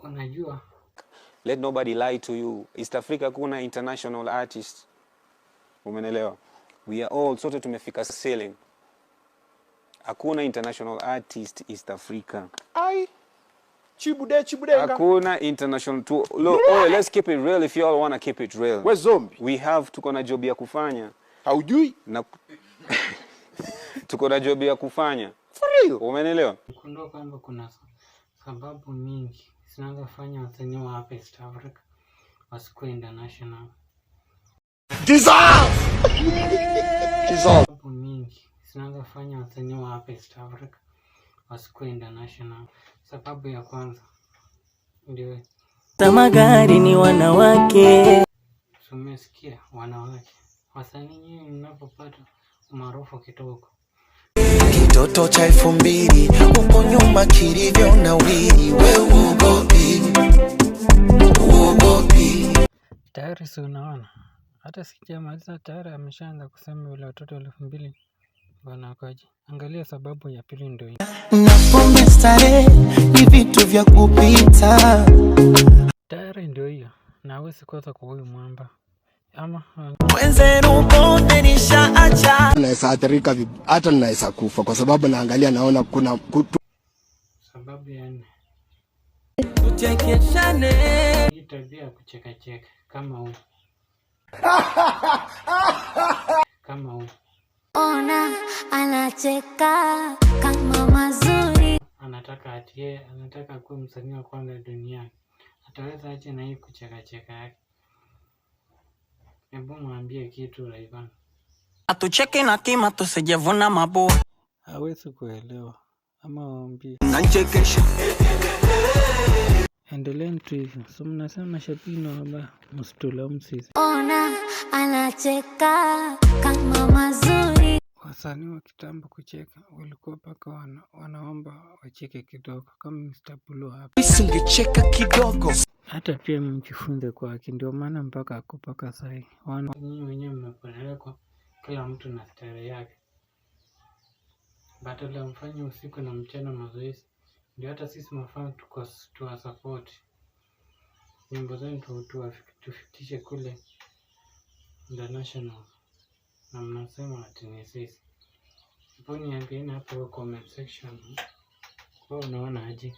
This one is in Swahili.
Unajua, let nobody lie to you. East Africa kuna international artists. Umenelewa? We are all sote tumefika ceiling. Hakuna international artist East Africa. Ai. Chibudenga. Hakuna international to look. Oh, let's keep it real if you all want to keep it real. We zombie. We have tuko na job ya kufanya. Haujui? Na tuko na job ya kufanya. For real? Umenelewa? Kundua kwamba kuna sababu mingi zinazofanya wasanii wa hapa East Africa wasikuwe international. Sababu mingi zinazofanya wasanii wa hapa East Africa wasikuwe international. Sababu ya kwanza ndio magari ni wanawake. Umesikia, wanawake. Wasanii nyinyi mnapopata umaarufu kidogo, Kitoto cha 2000 uko nyuma kilivyo na wili, wewe uogopi. tayari si unaona, hata sijamaliza tayari ameshaanza kusema wale watoto 2000 wanakoje. Angalia sababu ya pili ndio hii. Na pombe starehe ni vitu vya kupita. Tayari ndio hiyo, na hawezi kosa kwa huyu mwamba. Ama Wenzenu bonde nishaacha. Naweza athirika hata naweza kufa kwa sababu naangalia naona kuna sababu ya nne, Tuchekeshane. hii tabia kucheka cheka kama huyu. Kama huyu. Ona anacheka kama mazuri. Anataka kuwa msanii wa kwanza duniani. Ataweza aje na hii kucheka cheka yake? Hebu mwambie kitu Rayvanny. Atucheke na kima tusijevuna mabua. Hawezi kuelewa. Ama waambie. Nanchekesha. Endeleeni tu hivyo. So mnasema Shabino haba msitulaumu sisi. Ona anacheka kama mazuri. Wasanii wa kitambo kucheka walikuwa paka wanaomba wacheke kidogo kama Mr. Blue hapa. Isingecheka kidogo. Hata pia mjifunze kwake, ndio maana mpaka akupaka sahi. Nyinyi wenyewe mmepelekwa kila mtu na style yake. Badala ya mfanye usiku na mchana mazoezi, ndio hata sisi mafans tuwa support. Nyimbo zenu tufikishe kule international. Na mnasema ati ni sisi. Hapo niambieni hapo kwa comment section. Kwa unaona aje?